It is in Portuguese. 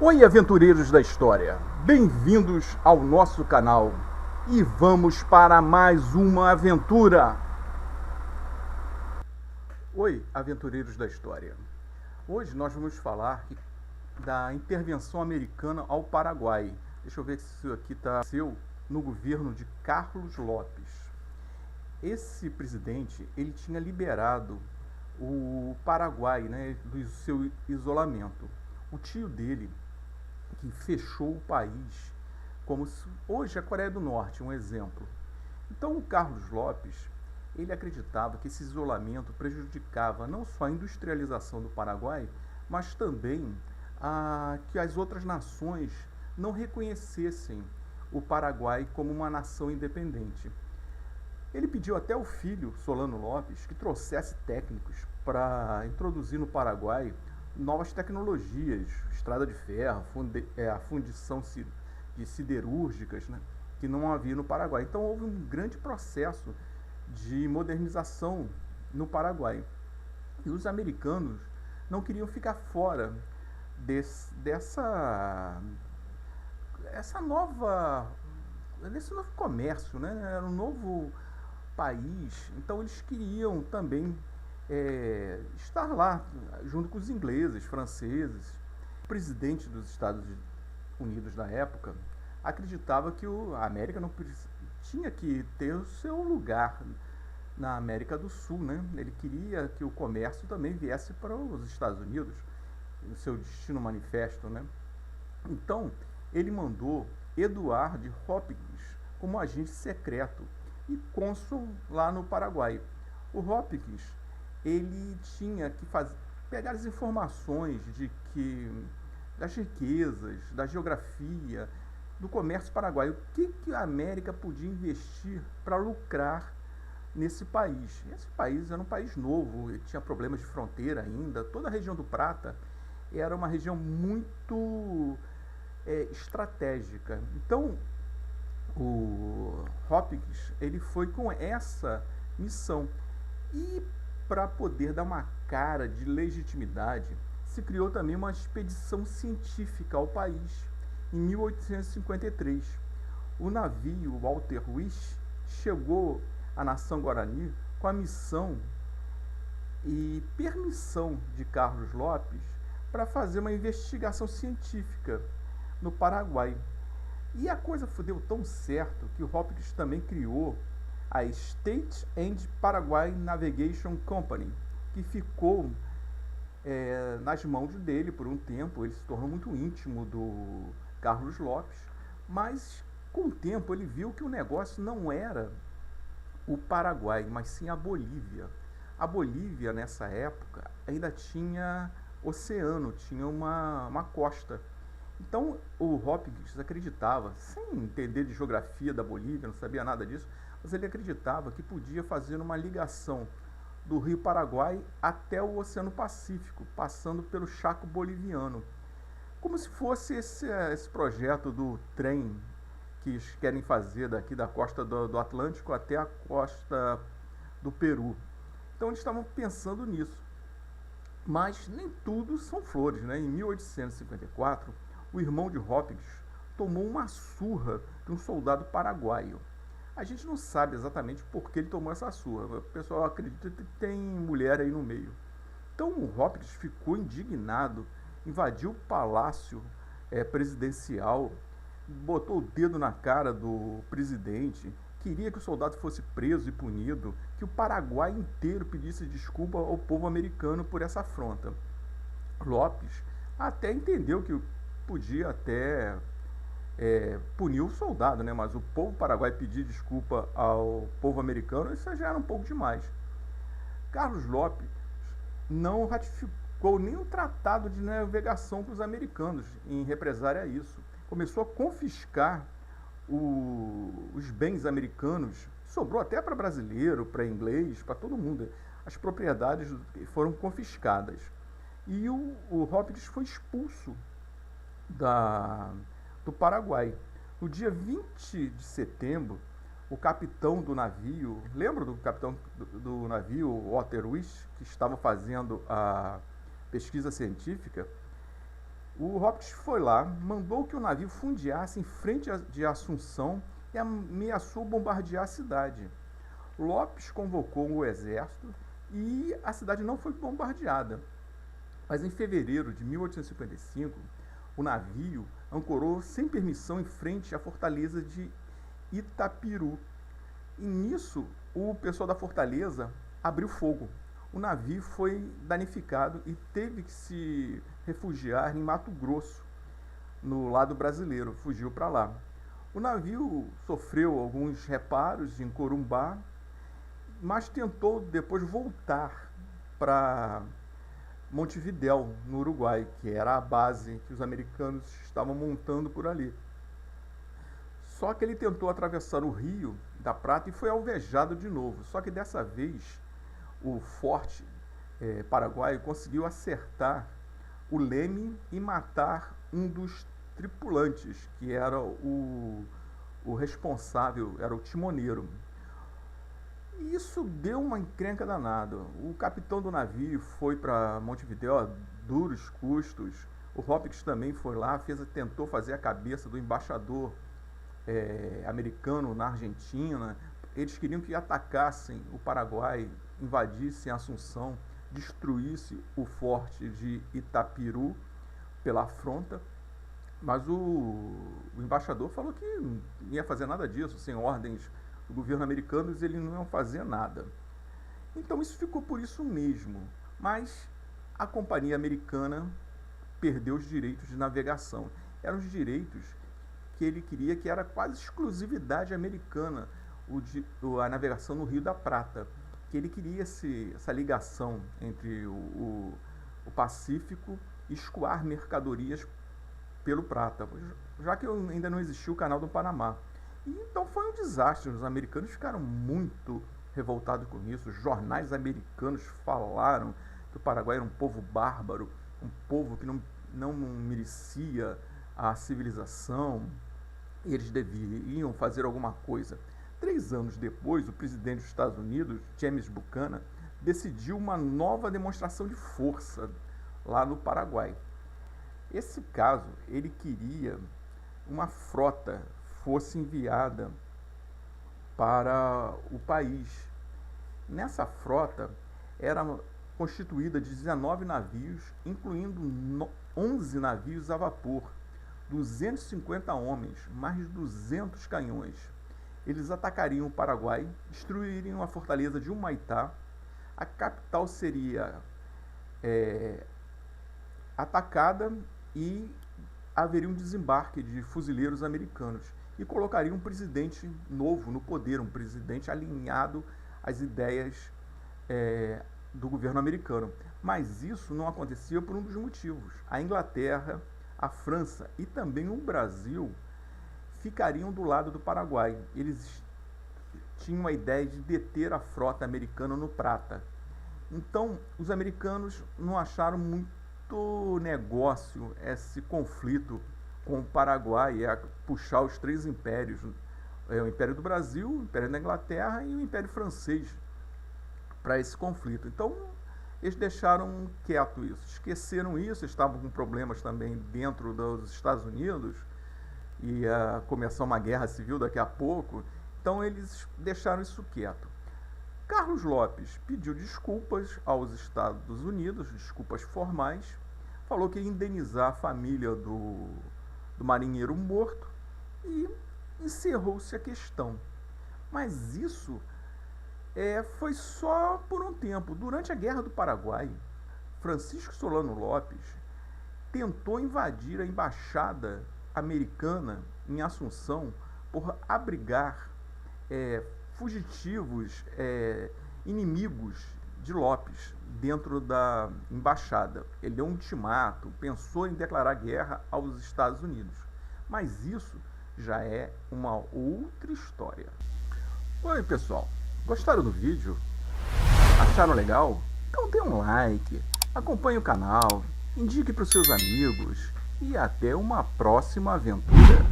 Oi, aventureiros da história! Bem-vindos ao nosso canal e vamos para mais uma aventura! Oi, aventureiros da história! Hoje nós vamos falar da intervenção americana ao Paraguai. Deixa eu ver se isso aqui está no governo de Carlos Lopes. Esse presidente, ele tinha liberado o Paraguai, né, do seu isolamento. O tio dele, que fechou o país, como se, hoje a Coreia do Norte, um exemplo. Então o Carlos Lopes, ele acreditava que esse isolamento prejudicava não só a industrialização do Paraguai, mas também que as outras nações não reconhecessem o Paraguai como uma nação independente. Ele pediu até ao filho, Solano Lopes, que trouxesse técnicos para introduzir no Paraguai novas tecnologias, estrada de ferro, a fundição de siderúrgicas, né, que não havia no Paraguai. Então houve um grande processo de modernização no Paraguai. E os americanos não queriam ficar fora desse novo comércio, né? Era um novo país, então eles queriam também estar lá junto com os ingleses, franceses. O presidente dos Estados Unidos da época acreditava que a América não tinha que ter o seu lugar na América do Sul, né? Ele queria que o comércio também viesse para os Estados Unidos, no seu destino manifesto, né? Então ele mandou Eduard Hopkins como agente secreto e cônsul lá no Paraguai. O Hopkins, ele tinha que pegar as informações das riquezas, da geografia, do comércio paraguaio, o que a América podia investir para lucrar nesse país. Esse país era um país novo, tinha problemas de fronteira ainda, toda a região do Prata era uma região muito estratégica. Então, o Hopkins, ele foi com essa missão. E para poder dar uma cara de legitimidade, se criou também uma expedição científica ao país em 1853. O navio Walter Wish chegou à nação Guarani com a missão e permissão de Carlos Lopes para fazer uma investigação científica no Paraguai. E a coisa deu tão certo que o Hopkins também criou a State and Paraguay Navigation Company, que ficou nas mãos dele por um tempo. Ele se tornou muito íntimo do Carlos Lopes, mas com o tempo ele viu que o negócio não era o Paraguai, mas sim a Bolívia. A Bolívia, nessa época, ainda tinha oceano, tinha uma costa. Então o Hopkins acreditava, sem entender de geografia da Bolívia, não sabia nada disso, mas ele acreditava que podia fazer uma ligação do Rio Paraguai até o Oceano Pacífico, passando pelo Chaco Boliviano. Como se fosse esse projeto do trem que eles querem fazer daqui da costa do Atlântico até a costa do Peru. Então eles estavam pensando nisso. Mas nem tudo são flores, né? Em 1854, o irmão de Hopkins tomou uma surra de um soldado paraguaio. A gente não sabe exatamente por que ele tomou essa surra. O pessoal acredita que tem mulher aí no meio. Então o Hopkins ficou indignado, invadiu o palácio presidencial, botou o dedo na cara do presidente, queria que o soldado fosse preso e punido, que o Paraguai inteiro pedisse desculpa ao povo americano por essa afronta. Lopes até entendeu que podia até punir o soldado, né? Mas o povo paraguaio pedir desculpa ao povo americano, isso já era um pouco demais. Carlos Lopes não ratificou nenhum tratado de navegação com os americanos em represária a isso. Começou a confiscar os bens americanos, sobrou até para brasileiro, para inglês, para todo mundo. As propriedades foram confiscadas. E o Hopkins foi expulso do Paraguai. No dia 20 de setembro, o capitão do navio, lembra do capitão do navio, Walter Wish, que estava fazendo a pesquisa científica? O Hopkins foi lá, mandou que o navio fundeasse em frente de Assunção e ameaçou bombardear a cidade. Lopes convocou o exército e a cidade não foi bombardeada. Mas em fevereiro de 1855, o navio ancorou sem permissão em frente à fortaleza de Itapiru. E nisso, o pessoal da fortaleza abriu fogo. O navio foi danificado e teve que se refugiar em Mato Grosso, no lado brasileiro, fugiu para lá. O navio sofreu alguns reparos em Corumbá, mas tentou depois voltar para Montevidéu, no Uruguai, que era a base que os americanos estavam montando por ali. Só que ele tentou atravessar o Rio da Prata e foi alvejado de novo. Só que dessa vez o forte paraguaio conseguiu acertar o leme e matar um dos tripulantes, que era o responsável, era o timoneiro. E isso deu uma encrenca danada. O capitão do navio foi para Montevidéu a duros custos. O Hopkins também foi lá, tentou fazer a cabeça do embaixador americano na Argentina. Eles queriam que atacassem o Paraguai, invadissem Assunção, destruísse o forte de Itapiru pela afronta, mas o embaixador falou que não ia fazer nada disso, sem ordens do governo americano, ele não ia fazer nada. Então isso ficou por isso mesmo, mas a companhia americana perdeu os direitos de navegação. Eram os direitos que ele queria, que era quase exclusividade americana, a navegação no Rio da Prata, que ele queria essa ligação entre o Pacífico e escoar mercadorias pelo Prata, já que ainda não existia o Canal do Panamá. E então foi um desastre, os americanos ficaram muito revoltados com isso, os jornais americanos falaram que o Paraguai era um povo bárbaro, um povo que não merecia a civilização, e eles deveriam fazer alguma coisa. 3 anos depois, o presidente dos Estados Unidos, James Buchanan, decidiu uma nova demonstração de força lá no Paraguai. Esse caso, ele queria uma frota fosse enviada para o país. Nessa frota era constituída de 19 navios, incluindo 11 navios a vapor, 250 homens, mais de 200 canhões. Eles atacariam o Paraguai, destruiriam a fortaleza de Humaitá, a capital seria atacada e haveria um desembarque de fuzileiros americanos e colocaria um presidente novo no poder, um presidente alinhado às ideias do governo americano. Mas isso não acontecia por um dos motivos. A Inglaterra, a França e também o Brasil ficariam do lado do Paraguai. Eles tinham a ideia de deter a frota americana no Prata. Então, os americanos não acharam muito negócio esse conflito com o Paraguai, puxar os 3 impérios, o Império do Brasil, o Império da Inglaterra e o Império Francês para esse conflito. Então, eles deixaram quieto isso, esqueceram isso, estavam com problemas também dentro dos Estados Unidos, ia começar uma guerra civil daqui a pouco, então eles deixaram isso quieto. Carlos Lopes pediu desculpas aos Estados Unidos, desculpas formais, falou que ia indenizar a família do marinheiro morto e encerrou-se a questão. Mas isso foi só por um tempo. Durante a Guerra do Paraguai, Francisco Solano Lopes tentou invadir a embaixada americana em Assunção por abrigar fugitivos inimigos de Lopes dentro da embaixada. Ele deu um ultimato, pensou em declarar guerra aos Estados Unidos. Mas isso já é uma outra história. Oi, pessoal. Gostaram do vídeo? Acharam legal? Então dê um like, acompanhe o canal, indique para os seus amigos e até uma próxima aventura.